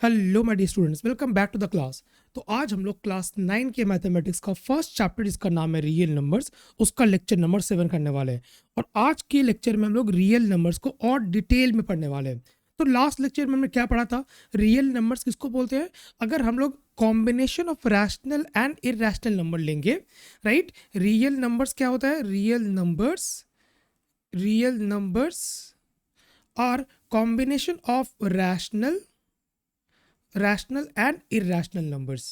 Hello my dear students, welcome back to the class. तो आज हम लोग क्लास 9 के मैथमेटिक्स का फर्स्ट चैप्टर जिसका नाम है रियल नंबर्स, उसका लेक्चर नंबर 7 करने वाले हैं। और आज के लेक्चर में हम लोग रियल नंबर्स को और डिटेल में पढ़ने वाले हैं। तो लास्ट लेक्चर में हमने क्या पढ़ा था? रियल नंबर्स किसको बोलते हैं? अगर हम लोग combination of rational and irrational number लेंगे, राइट। रियल नंबर्स क्या होता है? Real numbers are combination of rational and irrational numbers,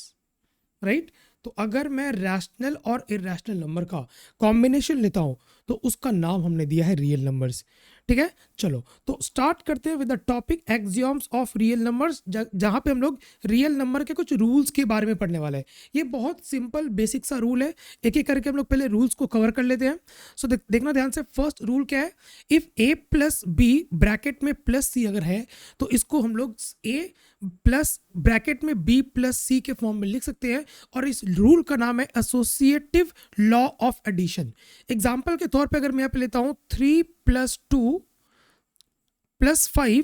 right. तो अगर मैं रैशनल और इरैशनल नंबर का कॉम्बिनेशन लेता हूं तो उसका नाम हमने दिया है रियल नंबर्स। ठीक है, चलो तो स्टार्ट करते हैं with the topic axioms of real numbers, जहां पे हम लोग रियल नंबर के कुछ रूल्स के बारे में पढ़ने वाले हैं। ये बहुत सिंपल बेसिक सा रूल है, एक एक करके हम लोग पहले रूल्स को कवर कर लेते हैं। सो देखना ध्यान से। फर्स्ट रूल क्या है? If A plus B bracket में प्लस सी अगर है तो इसको हम लोग ए प्लस ब्रैकेट में बी प्लस सी के फॉर्म में लिख सकते हैं, और इस रूल का नाम है associative law of addition. Example के तौर पे अगर मैं यहाँ पे लेता हूं 3 + 2 + 5,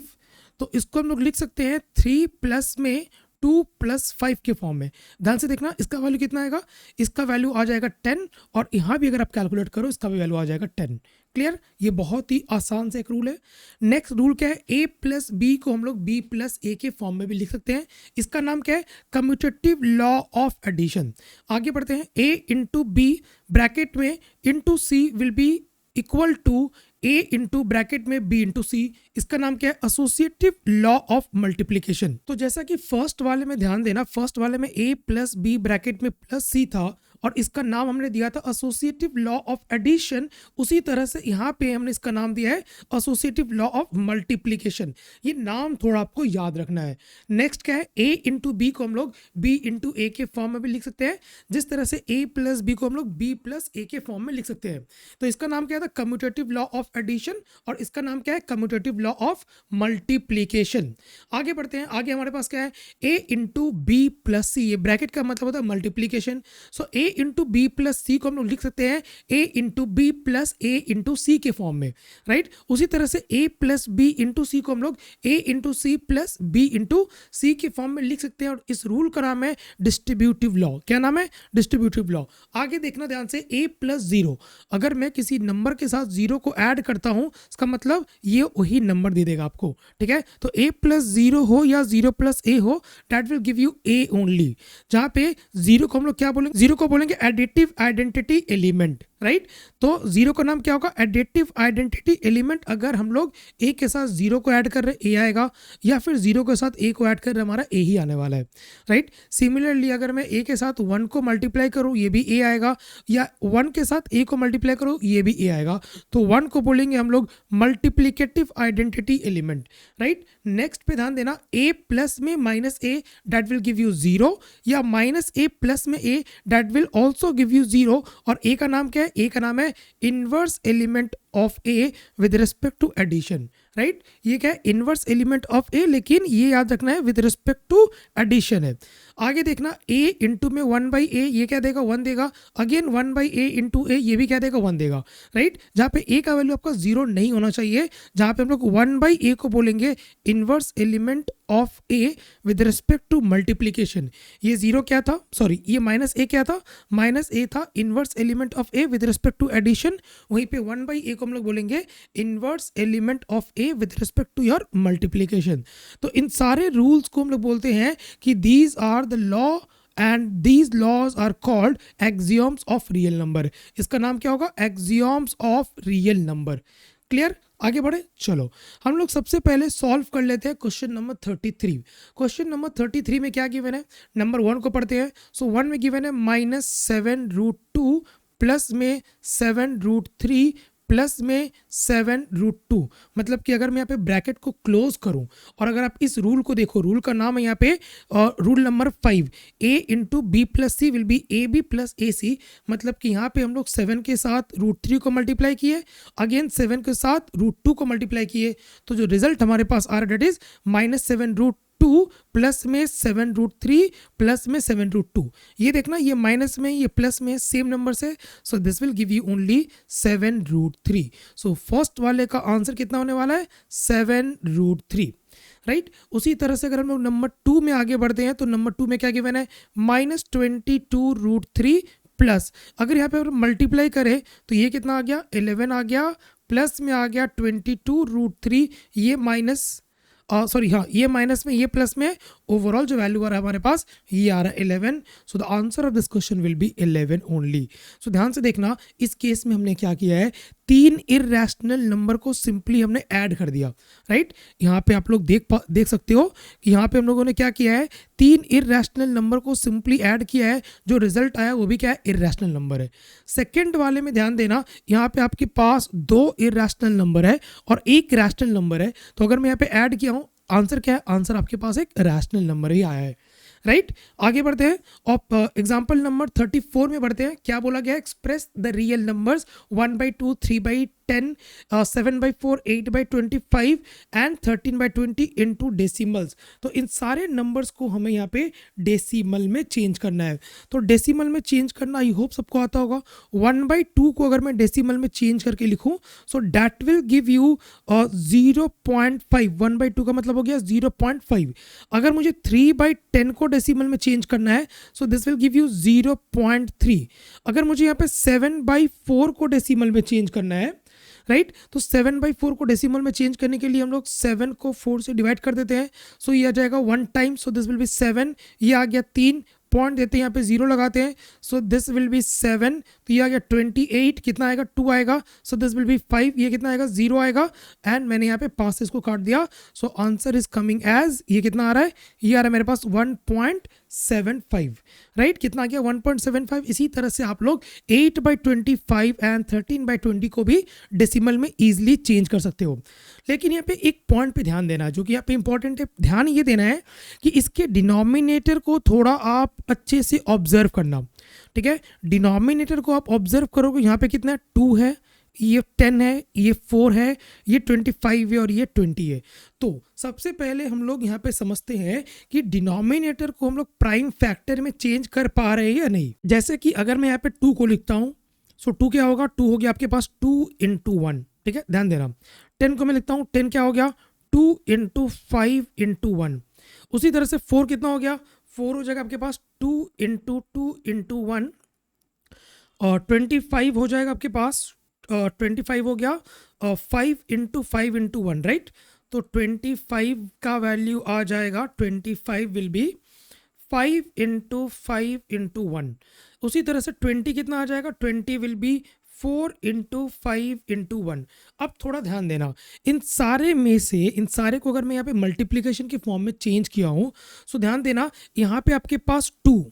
तो इसको हम लोग लिख सकते हैं 3 प्लस में 2 + 5 के फॉर्म में। ध्यान से देखना, इसका वैल्यू कितना आएगा? इसका वैल्यू आ जाएगा 10, और यहाँ भी अगर आप कैलकुलेट करो इसका भी वैल्यू आ जाएगा 10। क्लियर? ये बहुत ही आसान से एक रूल है। नेक्स्ट रूल क्या है? a प्लस बी को हम लोग b प्लस ए के फॉर्म में भी लिख सकते हैं। इसका नाम क्या है? Commutative law of addition. आगे बढ़ते हैं। a इंटू बी ब्रैकेट में into C will be equal to a into bracket में b इंटू सी। इसका नाम क्या है? Associative law of multiplication. तो जैसा कि फर्स्ट वाले में ध्यान देना, फर्स्ट वाले में a प्लस बी ब्रैकेट में प्लस सी था और इसका नाम हमने दिया था एसोसिएटिव लॉ ऑफ एडिशन, उसी तरह से यहाँ पे हमने इसका नाम दिया है एसोसिएटिव लॉ ऑफ मल्टीप्लीकेशन। ये नाम थोड़ा आपको याद रखना है। नेक्स्ट क्या है? a इंटू बी को हम लोग b इंटू ए के फॉर्म में भी लिख सकते हैं, जिस तरह से a प्लस बी को हम लोग b प्लस ए के फॉर्म में लिख सकते हैं। तो इसका नाम क्या था? कम्यूटेटिव लॉ ऑफ एडिशन, और इसका नाम क्या है? Commutative law of multiplication. आगे बढ़ते हैं। आगे हमारे पास क्या है? a into B plus C, ये ब्रैकेट का मतलब होता है multiplication. So a into B plus C को हम लोग लिख सकते हैं a into B plus A into C के फॉर्म में, राइट। उसी तरह से a plus B into C को हम लोग a into C plus B into C के फॉर्म में लिख सकते हैं, और इस रूल का नाम है डिस्ट्रीब्यूटिव लॉ। क्या नाम है? Distributive law. आगे देखना ध्यान से। a प्लस 0, अगर मैं किसी नंबर के साथ 0 को ऐड करता हूं, इसका मतलब ये वही नंबर दे देगा आपको। ठीक है, तो a प्लस 0 हो या 0 प्लस a हो, that will give you a only. जहां पे 0 को हम लोग क्या बोलेंगे? 0 को बोलेंगे एडिटिव आइडेंटिटी एलिमेंट, राइट। तो 0 का नाम क्या होगा? Additive identity element. अगर हम लोग a के साथ 0 को ऐड कर रहे a आएगा, या फिर 0 के साथ a को ऐड कर रहे हमारा a ही आने वाला है, राइट। सिमिलरली अगर मैं a के साथ 1 को मल्टीप्लाई करूँ, ये भी a आएगा, या 1 के साथ a को मल्टीप्लाई करूँ, ये भी a आएगा। तो 1 को बोलेंगे हम लोग multiplicative identity element, right. Next पे ध्यान देना। a प्लस में minus a, that will give you 0, या माइनस a प्लस में a, that will also give you 0। और a का नाम क्या है? a का नाम है inverse element of a with respect to addition, right. ये क्या है? इनवर्स एलिमेंट ऑफ a, लेकिन ये याद रखना है विद रिस्पेक्ट टू एडिशन है। आगे देखना। a इंटू में 1/a, ये क्या देगा? 1 देगा। अगेन 1/a इंटू a, ये भी क्या देगा? 1 देगा, राइट। जहाँ पे a का वैल्यू आपका 0 नहीं होना चाहिए, जहाँ पे हम लोग 1/a को बोलेंगे inverse element of a with respect to multiplication. ये 0 क्या था? सॉरी, ये माइनस a क्या था? माइनस a था inverse element of a with respect to addition. वहीं पे 1/a को हम लोग बोलेंगे inverse element of a with respect to your multiplication. तो इन सारे रूल्स को हम लोग बोलते हैं कि these are the law and these laws are called axioms of real number. इसका नाम क्या होगा? Axioms of real number. Clear? आगे बढ़े, चलो हम लोग सबसे पहले सॉल्व कर लेते हैं क्वेश्चन नंबर 33। क्वेश्चन नंबर 33 में क्या गिवन है? नंबर 1 को पढ़ते हैं। सो 1 में गिवन है -7√2 प्लस में 7√3 प्लस में 7√2। मतलब कि अगर मैं यहाँ पे ब्रैकेट को क्लोज करूँ, और अगर आप इस रूल को देखो, रूल का नाम है यहाँ पे rule number 5, a into B plus C will be A B plus A C. मतलब कि यहाँ पे हम लोग 7 के साथ √3 को मल्टीप्लाई किए, अगेन 7 के साथ √2 को मल्टीप्लाई किए, तो जो रिजल्ट हमारे पास आ रहा है डेट इज -7√2 प्लस में 7√3 प्लस में 7√2। ये देखना, ये माइनस में, ये प्लस में, सेम नंबर से। So this will give you only 7√3। So first वाले का आंसर कितना होने वाला है? 7√3। राइट। उसी तरह से अगर हम लोग नंबर 2 में आगे बढ़ते हैं तो नंबर 2 में क्या गिवन है, -22√3 प्लस, अगर यहाँ पे मल्टीप्लाई करें तो ये कितना आ गया 11 आ गया, प्लस में आ गया 22√3, ये माइनस सॉरी हाँ ये माइनस में ये प्लस में, ओवरऑल जो वैल्यू आ रहा है हमारे पास ये आ रहा है 11। So the answer of this question will be 11 only. So ध्यान से देखना, इस केस में हमने क्या किया है, 3 इररेशनल नंबर को सिंपली हमने ऐड कर दिया, राइट। यहाँ पे आप लोग देख सकते हो कि यहाँ पे हम लोगों ने क्या किया है, 3 इररेशनल नंबर को सिंपली ऐड किया है, जो रिजल्ट आया वो भी क्या है, इररेशनल नंबर है। सेकेंड वाले में ध्यान देना, यहाँ पे आपके पास 2 इररेशनल नंबर है और 1 रैशनल नंबर है, तो अगर मैं यहाँ पे ऐड किया हूँ, आंसर क्या है, आंसर आपके पास एक रैशनल नंबर ही आया है, राइट। आगे बढ़ते हैं और एग्जाम्पल नंबर 34 में बढ़ते हैं। क्या बोला गया, express the real numbers 1/2, 3/10, 7/4, 8/25 and 13/20 into decimals. तो इन सारे नंबर्स को हमें यहाँ पे डेसिमल में चेंज करना है। तो डेसिमल में चेंज करना आई होप सबको आता होगा। 1/2 को अगर मैं डेसिमल में चेंज करके लिखूँ, so that will give you 0.5। 1/2 का मतलब हो गया 0.5। अगर मुझे 3/10 को डेसिमल में चेंज करना है, so this will give you 0.3। अगर मुझे यहाँ पे 7/4 को डेसिमल में चेंज करना है, राइट, तो 7/4 को डेसिमल में चेंज करने के लिए हम लोग 7 को 4 से डिवाइड कर देते हैं। सो ये आ जाएगा 1 time, so this will be 7। ये आ गया 3 पॉइंट देते हैं, यहाँ पे 0 लगाते हैं, सो दिस विल बी 7। तो ये आ गया 28, कितना आएगा 2 आएगा, सो दिस विल बी 5। ये कितना आएगा 0 आएगा, एंड मैंने यहाँ पे 5 से इसको काट दिया। So answer is coming as, ये कितना आ रहा है, ये आ रहा है मेरे पास 1.75, राइट। कितना आ गया 1.75। इसी तरह से आप लोग 8/25 एंड 13/20 को भी डेसिमल में ईजिली चेंज कर सकते हो। लेकिन यहाँ पे एक पॉइंट पे ध्यान देना, जो कि यहाँ पे इंपॉर्टेंट है, ध्यान ये देना है कि इसके डिनोमिनेटर को थोड़ा आप अच्छे से ऑब्जर्व करना, ठीक है। डिनोमिनेटर को आप ऑब्जर्व करोगे, यहाँ पे कितना है 2 है, ये 10 है, ये 4 है, ये 25 है और ये 20 है। तो सबसे पहले हम लोग यहाँ पे समझते हैं कि डिनोमिनेटर को हम लोग प्राइम फैक्टर में चेंज कर पा रहे हैं या नहीं। जैसे कि अगर मैं यहाँ पे 2 को लिखता हूँ, सो 2 क्या होगा, 2 हो गया आपके पास 2 × 1, ठीक है, ध्यान देना। 10 को मैं लिखता हूँ, 10 क्या हो गया 2 × 5 × 1। उसी तरह से 4 कितना हो गया, 4 हो जाएगा आपके पास 2 × 2 × 1, और 25 हो जाएगा आपके पास 25 हो गया 5 × 5 × 1, राइट। तो 25 का वैल्यू आ जाएगा, 25 विल बी 5 × 5 × 1। उसी तरह से 20 कितना आ जाएगा, 20 विल बी 4 × 5 × 1। अब थोड़ा ध्यान देना, इन सारे में से इन सारे को अगर मैं यहाँ पे मल्टीप्लिकेशन के फॉर्म में चेंज किया हूँ, सो ध्यान देना यहाँ पे आपके पास 2,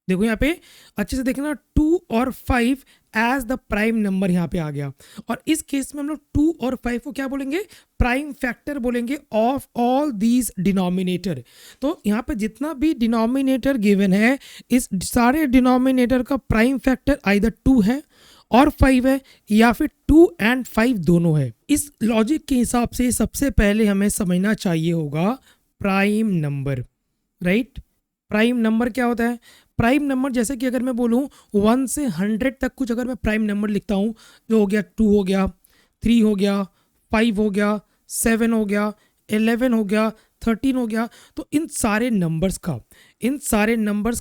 देखो यहाँ पे अच्छे से देखना, 2 और 5 एज द प्राइम नंबर यहाँ पे आ गया। और इस केस में हम लोग 2 और 5 को क्या बोलेंगे, प्राइम फैक्टर बोलेंगे ऑफ ऑल दीज डिनोमिनेटर। तो यहाँ पे जितना भी डिनोमिनेटर गिवन है, इस सारे डिनोमिनेटर का प्राइम फैक्टर आइदर 2 है और 5 है, या फिर 2 और 5 दोनों है। इस लॉजिक के हिसाब से सबसे पहले हमें समझना चाहिए होगा prime number, right. Prime number क्या होता है, प्राइम नंबर जैसे कि अगर मैं बोलूँ 1 से 100 तक कुछ अगर मैं प्राइम नंबर लिखता हूँ, जो हो गया 2 हो गया, 3 हो गया, 5 हो गया, 7 हो गया, 11 हो गया, 13 हो गया, तो इन सारे नंबर्स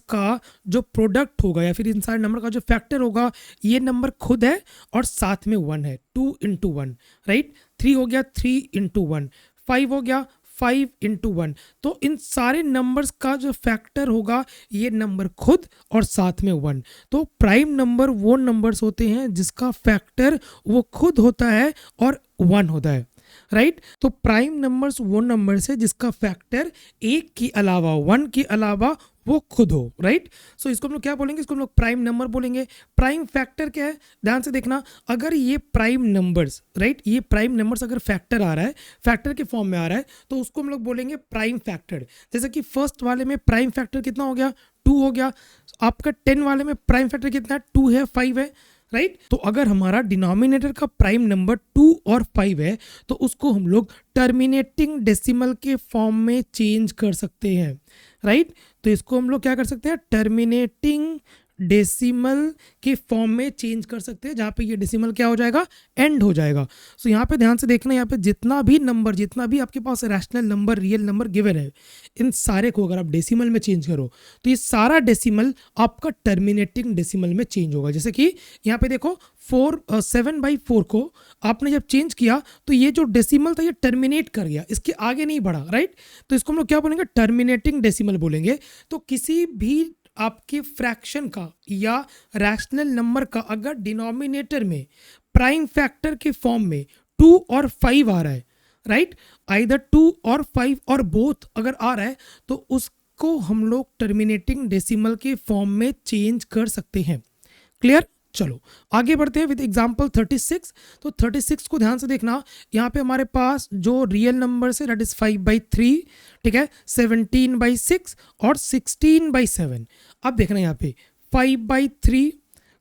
का जो प्रोडक्ट होगा या फिर इन सारे नंबर का जो फैक्टर होगा, ये नंबर खुद है और साथ में 1 है, 2 × 1, राइट। 3 हो गया 3 × 1, 5 हो गया 5 × 1। तो इन सारे नंबर्स का जो फैक्टर होगा, ये नंबर खुद और साथ में 1। तो प्राइम नंबर वो नंबर्स होते हैं जिसका फैक्टर वो खुद होता है और 1 होता है, राइट। तो प्राइम नंबर्स वो नंबर्स है जिसका फैक्टर 1 के अलावा, 1 के अलावा वो खुद हो, राइट। सो इसको हम लोग क्या बोलेंगे, इसको हम लोग प्राइम नंबर बोलेंगे। प्राइम फैक्टर क्या है, ध्यान से देखना, अगर ये प्राइम नंबर्स, राइट, ये प्राइम नंबर्स अगर फैक्टर आ रहा है, फैक्टर के फॉर्म में आ रहा है, तो उसको हम लोग बोलेंगे प्राइम फैक्टर। जैसे कि फर्स्ट वाले में प्राइम फैक्टर कितना हो गया, 2 हो गया। आपका 10 वाले में प्राइम फैक्टर कितना है, 2 है, 5 है, राइट। तो अगर हमारा डिनोमिनेटर का प्राइम नंबर 2 और 5 है, तो उसको हम लोग टर्मिनेटिंग डेसिमल के फॉर्म में चेंज कर सकते हैं, राइट। तो इसको हम लोग क्या कर सकते हैं, टर्मिनेटिंग डेसिमल के फॉर्म में चेंज कर सकते हैं, जहाँ पे ये डेसिमल क्या हो जाएगा, एंड हो जाएगा। सो यहाँ पे ध्यान से देखना, यहाँ पे जितना भी आपके पास rational number, real number given है, इन सारे को अगर आप डेसिमल में चेंज करो तो ये सारा डेसिमल आपका टर्मिनेटिंग डेसिमल में चेंज होगा। जैसे कि यहाँ पे देखो 7/4 को आपने जब चेंज किया तो ये जो डेसिमल था ये टर्मिनेट कर गया, इसके आगे नहीं बढ़ा, राइट। तो इसको हम लोग क्या बोलेंगे, टर्मिनेटिंग डेसिमल बोलेंगे। तो किसी भी आपके फ्रैक्शन का या रैशनल नंबर का अगर डिनोमिनेटर में प्राइम फैक्टर के फॉर्म में 2 और 5 आ रहा है, राइट, आइदर 2 और 5 और बोथ अगर आ रहा है, तो उसको हम लोग टर्मिनेटिंग डेसिमल के फॉर्म में चेंज कर सकते हैं। क्लियर। चलो आगे बढ़ते हैं विद एग्जांपल 36। तो 36 को ध्यान से देखना, यहाँ पे हमारे पास जो रियल नंबर है दैट इज 5/3, ठीक है, 17/6 और 16/7। अब देखना यहाँ पे 5/3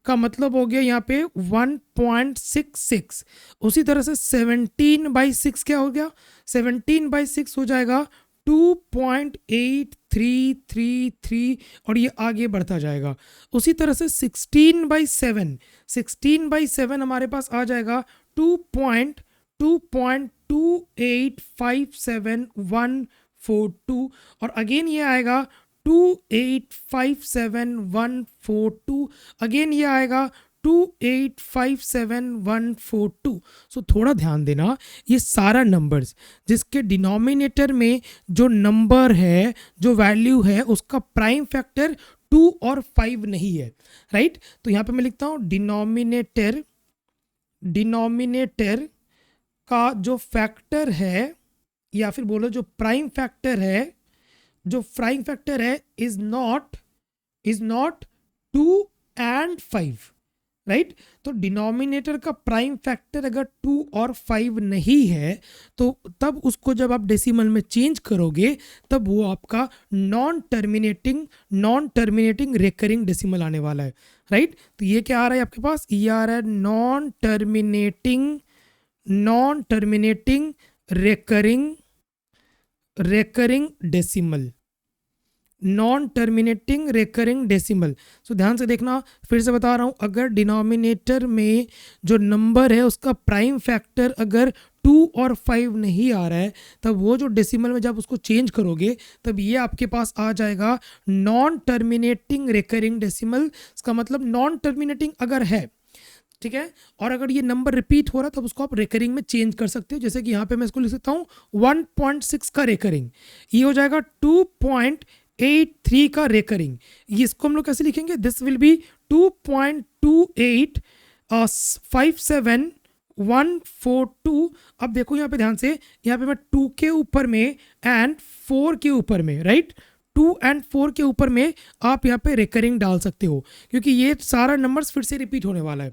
का मतलब हो गया यहाँ पे 1.66। उसी तरह से 17/6 क्या हो गया, 17/6 हो जाएगा 2.8333 और ये आगे बढ़ता जाएगा। उसी तरह से 16/7 हमारे पास आ जाएगा 2.2857142 और अगेन ये आएगा 2857142, अगेन ये आएगा 2857142। सो थोड़ा ध्यान देना, ये सारा नंबर्स जिसके डिनोमिनेटर में जो नंबर है, जो वैल्यू है, उसका प्राइम फैक्टर 2 और 5 नहीं है, राइट। तो यहाँ पे मैं लिखता हूँ डिनोमिनेटर का जो फैक्टर है, या फिर बोलो जो प्राइम फैक्टर है, इज नॉट 2 and 5, राइट। तो डिनोमिनेटर का प्राइम फैक्टर अगर 2 और 5 नहीं है तो तब उसको जब आप डेसिमल में चेंज करोगे तब वो आपका नॉन टर्मिनेटिंग रेकरिंग डेसिमल आने वाला है, राइट। तो ये क्या आ रहा है आपके पास, ये आ रहा है non terminating recurring decimal, non terminating recurring decimal. So ध्यान से देखना, फिर से बता रहा हूँ, अगर डिनोमिनेटर में जो नंबर है उसका प्राइम फैक्टर अगर 2 और 5 नहीं आ रहा है, तब वो जो डेसिमल में जब उसको चेंज करोगे तब ये आपके पास आ जाएगा नॉन टर्मिनेटिंग रेकरिंग डेसिमल। इसका मतलब नॉन टर्मिनेटिंग अगर है, ठीक है, और अगर ये नंबर रिपीट हो रहा है तब उसको आप रेकरिंग में चेंज कर सकते हो। जैसे कि यहाँ पे मैं इसको लिख सकता हूँ 1.6 का रेकरिंग, ये हो जाएगा 2.83 का रेकरिंग। ये इसको हम लोग कैसे लिखेंगे, दिस विल बी 2.28574142। अब देखो यहाँ पे ध्यान से, यहाँ पे मैं 2 के ऊपर में एंड 4 के ऊपर में, राइट, 2 and 4 के ऊपर में आप यहाँ पे रेकरिंग डाल सकते हो, क्योंकि ये सारा नंबर्स फिर से रिपीट होने वाला है,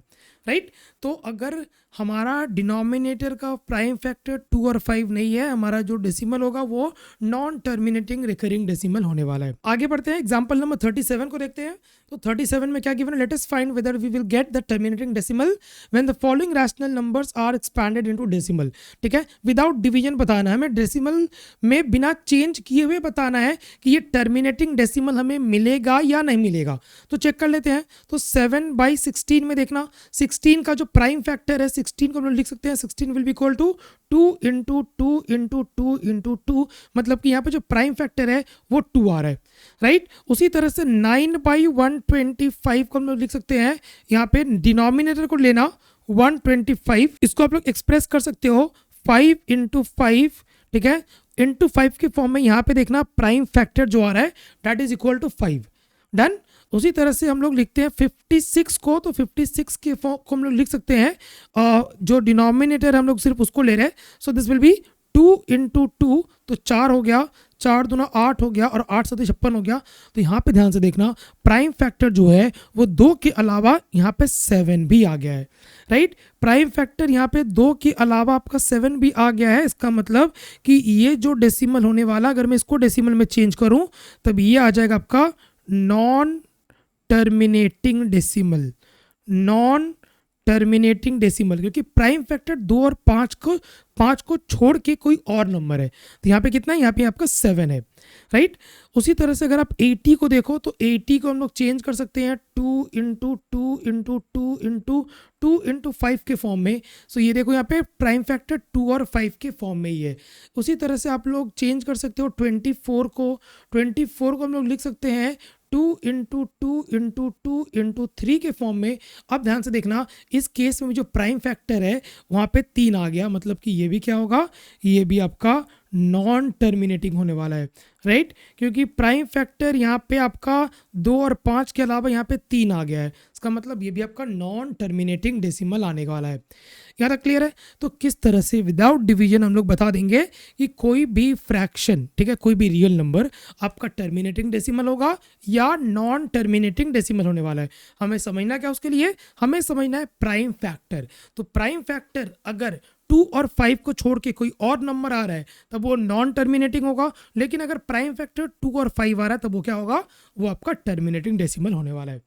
राइट। तो अगर हमारा डिनोमिनेटर का प्राइम फैक्टर 2 और 5 नहीं है, हमारा जो डेसिमल होगा वो नॉन टर्मिनेटिंग रिकरिंग डेसिमल होने वाला है। आगे बढ़ते हैं, एग्जांपल नंबर 37 को देखते हैं। तो 37 में क्या गिवन है, let us find whether we will get the terminating decimal when the following rational numbers are expanded into decimal, ठीक है, विदाउट डिवीजन बताना है हमें, डेसिमल में बिना चेंज किए हुए बताना है कि ये टर्मिनेटिंग डेसिमल हमें मिलेगा या नहीं मिलेगा। तो चेक कर लेते हैं। तो 7/16 में देखना, 16 का जो प्राइम फैक्टर है 16 को हम लोग लिख सकते हैं, 16 will be equal to 2 into 2 into 2 into 2, मतलब कि यहाँ पे जो प्राइम फैक्टर है वो 2 आ रहा है, राइट। उसी तरह से 9/125 को हम लोग लिख सकते हैं, यहाँ पे डिनोमिनेटर को लेना 125, इसको आप लोग एक्सप्रेस कर सकते हो 5 इंटू 5, ठीक है, इंटू 5 के फॉर्म में। यहाँ पे देखना प्राइम फैक्टर जो आ रहा है that is equal to 5, done. उसी तरह से हम लोग लिखते हैं 56 को, तो 56 के फॉर्म को हम लोग लिख सकते हैं, जो डिनोमिनेटर हम लोग सिर्फ उसको ले रहे हैं, so this will be 2 into 2, तो 4 हो गया, 4 दूना 8 हो गया और 8 7 56 हो गया। तो यहाँ पे ध्यान से देखना प्राइम फैक्टर जो है वो 2 के अलावा यहाँ पे 7 भी आ गया है, राइट। प्राइम फैक्टर यहाँ पे 2 के अलावा आपका 7 भी आ गया है। इसका मतलब कि ये जो डेसिमल होने वाला, अगर मैं इसको डेसिमल में चेंज करूँ तब ये आ जाएगा आपका non terminating decimal, non terminating decimal, क्योंकि प्राइम फैक्टर 2 और 5 को छोड़ के कोई और नंबर है, तो यहाँ पे कितना है, यहाँ पे आपका 7 है, राइट। उसी तरह से अगर आप 80 को देखो तो 80 को हम लोग चेंज कर सकते हैं 2 इंटू 2 इंटू 2 इंटू 2 इंटू 5 के फॉर्म में। सो ये देखो यहाँ पे प्राइम फैक्टर 2 और 5 के फॉर्म में ही है। उसी तरह से आप लोग चेंज कर सकते हो 24 को हम लोग लिख सकते हैं 2 इंटू 2 इंटू 2 इंटू 3 के फॉर्म में। अब ध्यान से देखना, इस केस में जो प्राइम फैक्टर है वहाँ पे 3 आ गया, मतलब कि ये भी क्या होगा, ये भी आपका नॉन टर्मिनेटिंग होने वाला है, राइट। क्योंकि प्राइम फैक्टर यहाँ पे आपका 2 और 5 के अलावा यहाँ पे 3 आ गया है, इसका मतलब ये भी आपका नॉन टर्मिनेटिंग डेसिमल आने वाला है। यहाँ तक क्लियर है। तो किस तरह से विदाउट डिवीजन हम लोग बता देंगे कि कोई भी फ्रैक्शन, ठीक है, कोई भी रियल नंबर आपका टर्मिनेटिंग डेसिमल होगा या नॉन टर्मिनेटिंग डेसिमल होने वाला है। हमें समझना क्या उसके लिए, हमें समझना है प्राइम फैक्टर। तो प्राइम फैक्टर अगर 2 और 5 को छोड़ के कोई और नंबर आ रहा है तब वो नॉन टर्मिनेटिंग होगा, लेकिन अगर प्राइम फैक्टर 2 और 5 आ रहा है तब वो क्या होगा, वो आपका टर्मिनेटिंग डेसिमल होने वाला है।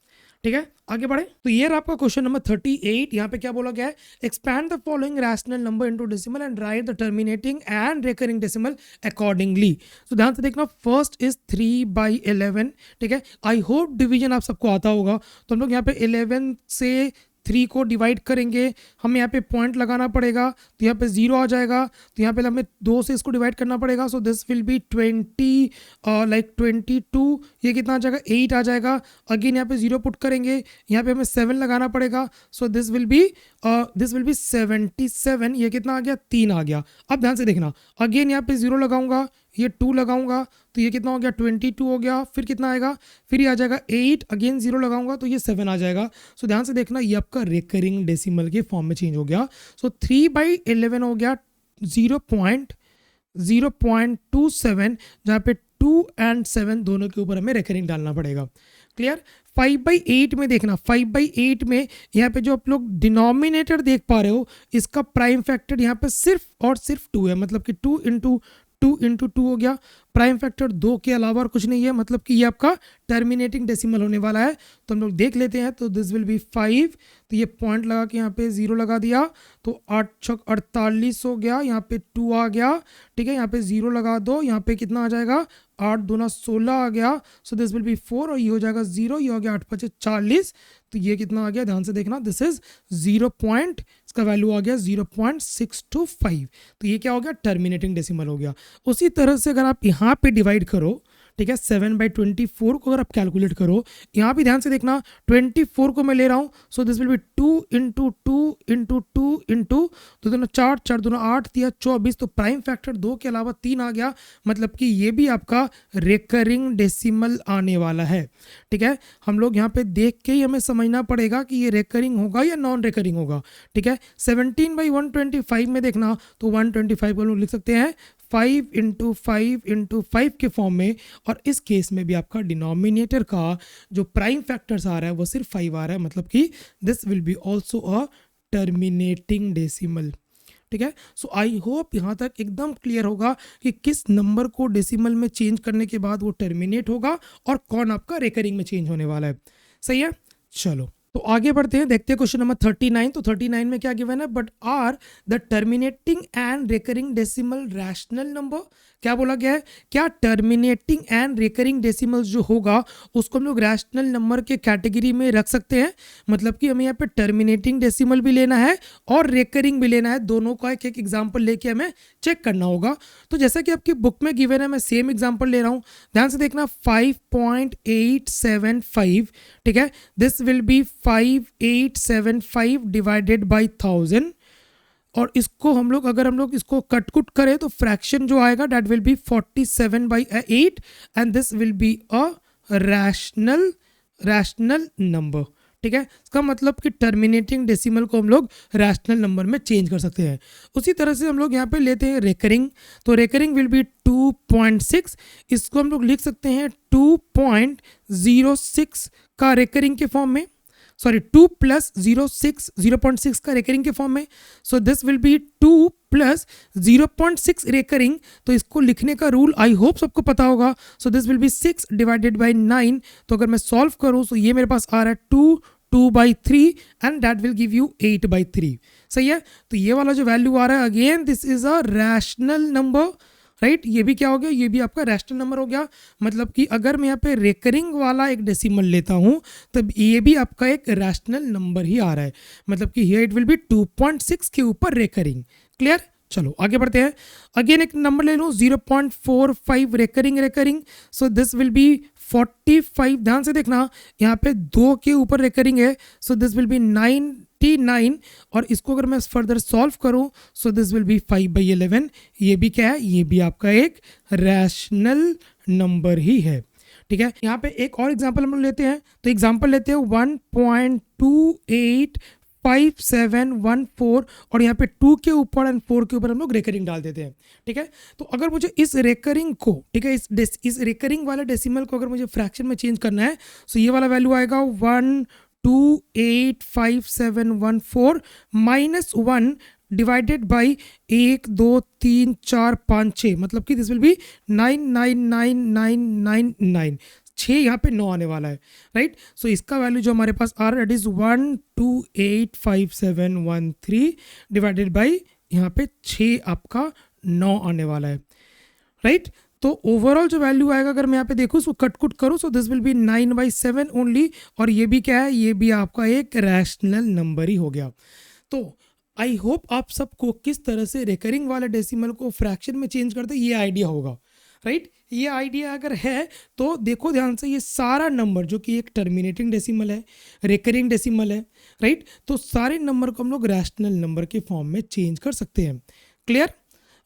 ठीक है, आगे बढ़े। तो ये आपका क्वेश्चन नंबर 38। यहाँ पे क्या बोला गया है, expand the following rational number into decimal and right the terminating and recurring decimal accordingly. तो ध्यान से देखना, फर्स्ट इज 3/11। ठीक है, आई होप डिवीजन आप सबको आता होगा। तो हम लोग यहाँ पे 11 से 3 को डिवाइड करेंगे, हमें यहाँ पे पॉइंट लगाना पड़ेगा, तो यहाँ पे 0 आ जाएगा। तो यहाँ पे हमें 2 से इसको डिवाइड करना पड़ेगा, सो दिस विल बी 22, ये कितना आ जाएगा, 8 आ जाएगा। अगेन यहाँ पे 0 पुट करेंगे, यहाँ पे हमें 7 लगाना पड़ेगा, सो दिस विल बी 77, ये कितना आ गया, 3 आ गया। अब ध्यान से देखना, अगेन यहाँ पे 0 लगाऊंगा, ये 2 लगाऊंगा, तो ये कितना हो गया, 22 हो गया। फिर कितना आएगा, फिर ये आ जाएगा 8, अगेन 0 लगाऊंगा तो ये 7 आ जाएगा। सो ध्यान से देखना, ये आपका रिकरिंग डेसिमल के फॉर्म में चेंज हो गया। सो 3/11 हो गया 0.27, जहाँ पे 2 और 7 दोनों के ऊपर हमें रिकरिंग डालना पड़ेगा। क्लियर। 5/8 में देखना, 5/8 में यहाँ पे जो आप लोग डिनोमिनेटर देख पा रहे हो, इसका प्राइम फैक्टर यहाँ पे सिर्फ और सिर्फ 2 है, मतलब कि 2 इंटू 2 हो गया। प्राइम फैक्टर 2 के अलावा और कुछ नहीं है, मतलब कि ये आपका टर्मिनेटिंग डेसिमल होने वाला है। तो हम लोग देख लेते हैं, तो दिस विल बी 5, तो ये पॉइंट लगा के यहाँ पे 0 लगा दिया, तो 8 छक 48 हो गया, यहाँ पे 2 आ गया। ठीक है, यहाँ पे 0 लगा दो, यहाँ पे कितना आ जाएगा, 8 दूना 16 आ गया। सो दिस विल बी 4, और ये हो जाएगा 0, ये हो गया 8 5 40, तो ये कितना आ गया, ध्यान से देखना, दिस इज 0 पॉइंट, इसका वैल्यू आ गया 0.625। तो ये क्या हो गया, टर्मिनेटिंग डेसिमल हो गया। उसी तरह से अगर आप यहाँ पे डिवाइड करो, ठीक है, 7/24 को अगर आप कैलकुलेट करो, यहाँ भी ध्यान से देखना, 24 को मैं ले रहा हूँ, so this will be 2 into 2 into 2 into 2 दूना 4, 4 दूना 8, 3 24, तो प्राइम फैक्टर 2 के अलावा 3 आ गया, मतलब कि ये भी आपका रिकरिंग डेसिमल आने वाला है। ठीक है, हम लोग यहाँ पे देख के ही हमें समझना पड़ेगा कि ये रिकरिंग होगा या नॉन रिकरिंग होगा। ठीक है, 17/125 में देखना, तो 125 को लोग लिख सकते हैं 5 इंटू 5 के फॉर्म में, और इस केस में भी आपका डिनोमिनेटर का जो प्राइम फैक्टर्स आ रहा है वो सिर्फ 5 आ रहा है, मतलब कि this will be also a terminating decimal. ठीक है, सो आई होप यहाँ तक एकदम क्लियर होगा कि किस नंबर को डेसिमल में चेंज करने के बाद वो टर्मिनेट होगा और कौन आपका रिकरिंग में चेंज होने वाला है। सही है, चलो तो आगे बढ़ते हैं, देखते हैं क्वेश्चन नंबर 39। तो 39 में क्या गिवन है, but are the terminating and recurring decimal rational number. क्या बोला गया है, क्या टर्मिनेटिंग एंड रिकरिंग डेसिमल जो होगा उसको हम लोग रैशनल नंबर के कैटेगरी में रख सकते हैं। मतलब कि हमें यहाँ पे टर्मिनेटिंग डेसिमल भी लेना है और रिकरिंग भी लेना है, दोनों का एक एक एग्जाम्पल लेके हमें चेक करना होगा। तो जैसा कि आपकी बुक में गिवन है, मैं सेम एग्जाम्पल ले रहा हूँ, ध्यान से देखना, 5.875। ठीक है, this will be 5875 divided by 1000, और इसको हम लोग अगर हम लोग इसको कट करें तो फ्रैक्शन जो आएगा that will be 47/8, and this will be a rational number. ठीक है, इसका मतलब कि टर्मिनेटिंग डेसिमल को हम लोग रैशनल नंबर में चेंज कर सकते हैं। उसी तरह से हम लोग यहाँ पे लेते हैं रिकरिंग, तो रिकरिंग विल बी 2.6, इसको हम लोग लिख सकते हैं 2.06 का रिकरिंग के फॉर्म में, सॉरी 2 + 0.6 का रिकरिंग के फॉर्म में। So this will be 2 + 0.6 recurring. तो इसको लिखने का रूल आई होप सबको पता होगा। So this will be 6 divided by 9। तो अगर मैं सॉल्व करूँ तो ये मेरे पास आ रहा है 2/3 and that will give you 8/3। सही है, तो ये वाला जो वैल्यू आ रहा है again this is a rational number, right. ये भी क्या हो गया, ये भी आपका रैशनल नंबर हो गया। मतलब कि अगर मैं यहाँ पे रेकरिंग वाला एक डेसिमल लेता हूँ तब ये भी आपका एक रैशनल नंबर ही आ रहा है। मतलब कि हियर इट विल बी 2.6 के ऊपर रेकरिंग। क्लियर, चलो आगे बढ़ते हैं। अगेन एक नंबर ले लूँ 0.45 recurring, so this will be 45। ध्यान से देखना यहाँ पे 2 के ऊपर रेकरिंग है, सो दिस विल बी 99। और इसको अगर मैं फर्दर सॉल्व करूं सो दिस विल बी 5/11। ये भी क्या है, ये भी आपका एक रैशनल नंबर ही है। ठीक है, यहाँ पे एक और एग्जांपल हम लोग लेते हैं। तो एग्जांपल लेते हैं 1.285714 और यहाँ पे 2 के ऊपर एंड 4 के ऊपर हम लोग रेकरिंग डाल देते हैं। ठीक है, तो अगर मुझे इस रेकरिंग को, ठीक है, इस रेकरिंग वाले डेसिमल को अगर मुझे फ्रैक्शन में चेंज करना है सो ये वाला वैल्यू आएगा 1285714 -1 डिवाइडेड बाई 1 2 3 4 5 6, मतलब कि दिस विल बी 999999। 6 यहाँ पे 9 आने वाला है, राइट। सो इसका वैल्यू जो हमारे पास आ रहा है दैट इज 1285713 डिवाइडेड बाई यहाँ पे 6 आपका 9 आने वाला है, राइट। तो ओवरऑल जो वैल्यू आएगा अगर मैं यहाँ पे देखूँ उसको कट कुट करूँ so this will be 9/7 only. और ये भी क्या है, ये भी आपका एक रैशनल नंबर ही हो गया। तो आई होप आप सबको किस तरह से रिकरिंग वाले डेसिमल को फ्रैक्शन में चेंज करते ये आइडिया होगा, राइट। ये आइडिया अगर है तो देखो ध्यान से, ये सारा नंबर जो कि एक टर्मिनेटिंग डेसिमल है, रिकरिंग डेसिमल है, राइट, तो सारे नंबर को हम लोग रैशनल नंबर के फॉर्म में चेंज कर सकते हैं। क्लियर,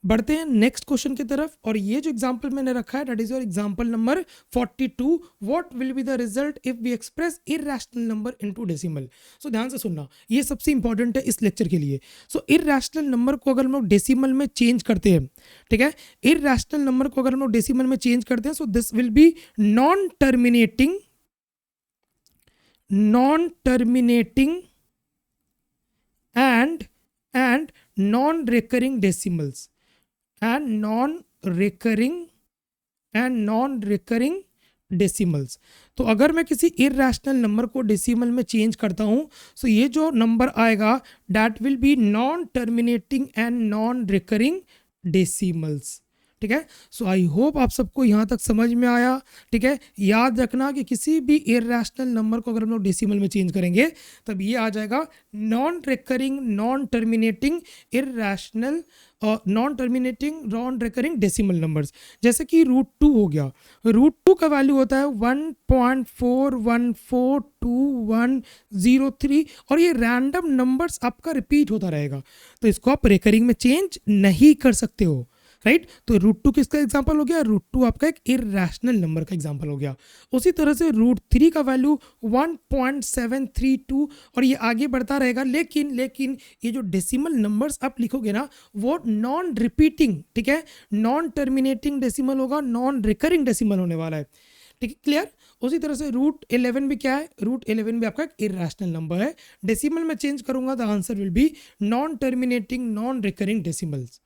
बढ़ते हैं नेक्स्ट क्वेश्चन की तरफ। और ये जो एग्जांपल मैंने रखा है that is your example number 42। What will be the result if we express irrational number into decimal. So ध्यान से सुनना, ये सबसे इंपॉर्टेंट है इस लेक्चर के लिए। सो इरैशनल नंबर को अगर हम लोग डेसिमल में चेंज करते हैं, ठीक है, इरैशनल नंबर को अगर हम लोग डेसिमल में चेंज करते हैं so this will be non terminating and non recurring decimals and non-recurring decimals। तो अगर मैं किसी इरैशनल नंबर को डेसिमल में चेंज करता हूं सो ये जो नंबर आएगा that will be non terminating and non recurring decimals. ठीक है, सो आई होप आप सबको यहाँ तक समझ में आया। ठीक है, याद रखना कि किसी भी इरैशनल नंबर को अगर हम लोग डेसिमल में चेंज करेंगे तब ये आ जाएगा non recurring non terminating irrational non terminating non recurring decimal numbers. जैसे कि √2 हो गया, √2 का वैल्यू होता है 1.41420103 और ये रैंडम नंबर्स आपका रिपीट होता रहेगा, तो इसको आप रिकरिंग में चेंज नहीं कर सकते हो, राइट। तो √2 किसका एग्जांपल हो गया, √2 आपका एक इरैशनल नंबर का एग्जांपल हो गया। उसी तरह से √3 का वैल्यू 1.732 और ये आगे बढ़ता रहेगा। लेकिन ये जो डेसिमल नंबर्स आप लिखोगे ना वो नॉन रिपीटिंग, ठीक है, नॉन टर्मिनेटिंग डेसिमल होगा, नॉन रिकरिंग डेसिमल होने वाला है। ठीक है, क्लियर। उसी तरह से √11 भी क्या है, √11 भी आपका एक इरैशनल नंबर है। डेसिमल में चेंज करूंगा the answer will be non terminating non recurring decimals.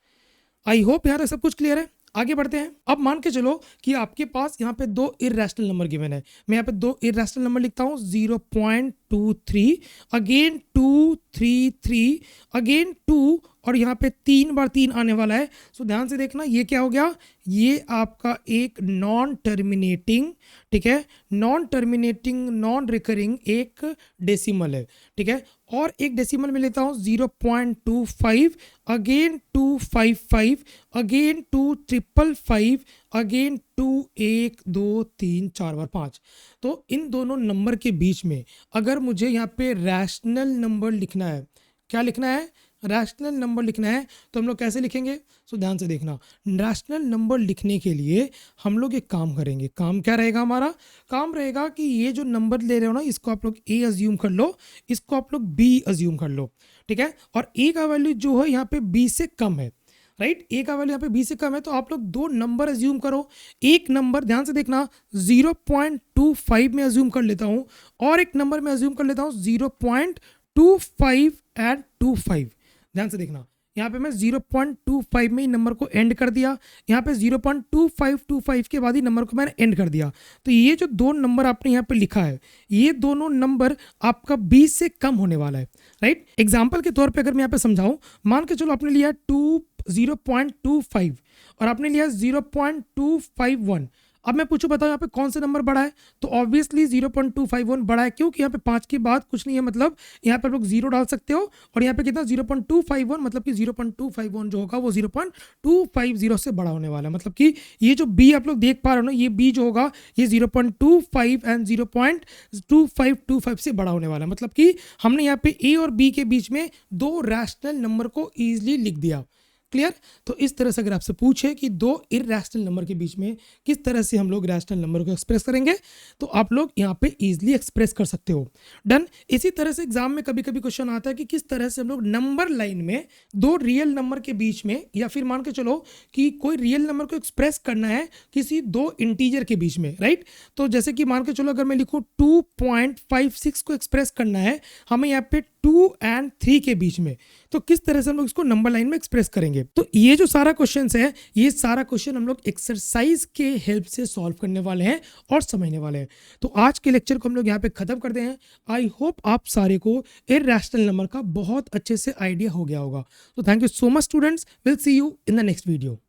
I hope यहाँ तक सब कुछ क्लियर है। आगे बढ़ते हैं। अब मान के चलो कि आपके पास यहाँ पे 2 इरैशनल नंबर गिवन है। मैं यहाँ पे 2 इरैशनल नंबर लिखता हूँ 0.23 अगेन 233 अगेन 2 और यहाँ पे 3 बार 3 आने वाला है। सो ध्यान से देखना ये क्या हो गया, ये आपका एक नॉन टर्मिनेटिंग, ठीक है, नॉन टर्मिनेटिंग नॉन रिकरिंग एक डेसिमल है। ठीक है, और एक डेसिमल में लेता हूँ 0.25 अगेन 255 अगेन 255 अगेन 2 1 2 3 4 बार 5। तो इन दोनों नंबर के बीच में अगर मुझे यहाँ पे रैशनल नंबर लिखना है, क्या लिखना है, रैशनल नंबर लिखना है, तो हम लोग कैसे लिखेंगे। सो ध्यान से देखना, रैशनल नंबर लिखने के लिए हम लोग एक काम करेंगे। काम क्या रहेगा, हमारा काम रहेगा कि ये जो नंबर ले रहे हो ना इसको आप लोग ए अज्यूम कर लो, इसको आप लोग बी अज्यूम कर लो। ठीक है, और ए का वैल्यू जो है यहाँ पे बी से कम है, राइट, ए का वैल्यू यहाँ पे बी से कम है, तो आप लोग 2 नंबर अज्यूम करो। एक नंबर ध्यान से देखना 0.25 में अज्यूम कर लेता हूँ और एक नंबर में अज्यूम कर लेता हूँ 0.25 एंड 25। ध्यान से देखना यहाँ पे मैं 0.25 में ही नंबर को एंड कर दिया, यहाँ पे 0.2525 के बाद ही नंबर को मैंने एंड कर दिया। तो ये जो दो नंबर आपने यहाँ पे लिखा है, ये दोनों नंबर आपका 20 से कम होने वाला है, राइट। एग्जाम्पल के तौर पे अगर मैं यहाँ पे समझाऊं, मान के चलो आपने लिया 0.25 और आपने लिया 0.251। अब मैं पूछूं बताओ यहाँ पे कौन सा नंबर बड़ा है, तो ऑब्वियसली 0.251 बड़ा है, क्योंकि यहाँ पे 5 के बाद कुछ नहीं है, मतलब यहाँ पे आप लोग जीरो डाल सकते हो, और यहाँ पे कितना 0.251, मतलब कि 0.251 जो होगा वो 0.250 से बड़ा होने वाला है। मतलब कि ये जो बी आप लोग देख पा रहे हो ना, ये बी जो होगा ये 0.25 एंड 0.2525 से बड़ा होने वाला है। मतलब कि हमने यहाँ पे ए और बी के बीच में दो रैशनल नंबर को ईजिली लिख दिया। क्लियर। तो इस तरह से अगर आपसे पूछे कि दो इरैशनल नंबर के बीच में किस तरह से हम लोग रैशनल नंबर को एक्सप्रेस करेंगे, तो आप लोग यहाँ पे इजीली एक्सप्रेस कर सकते हो। डन। इसी तरह से एग्जाम में कभी कभी क्वेश्चन आता है कि किस तरह से हम लोग नंबर लाइन में दो रियल नंबर के बीच में, या फिर मान के चलो कि कोई रियल नंबर को एक्सप्रेस करना है किसी दो इंटीजर के बीच में, राइट। तो जैसे कि मान के चलो अगर मैं लिखूँ 2.56 को एक्सप्रेस करना है हमें यहाँ पे 2 और 3 के बीच में, तो किस तरह से हम लोग इसको नंबर लाइन में एक्सप्रेस करेंगे। तो ये जो सारा क्वेश्चन है, ये सारा क्वेश्चन हम लोग एक्सरसाइज के हेल्प से सॉल्व करने वाले हैं और समझने वाले हैं। तो आज के लेक्चर को हम लोग यहाँ पे खत्म करते हैं। आई होप आप सारे को इरैशनल नंबर का बहुत अच्छे से आइडिया हो गया होगा। तो thank you so much students, will see you in the next video.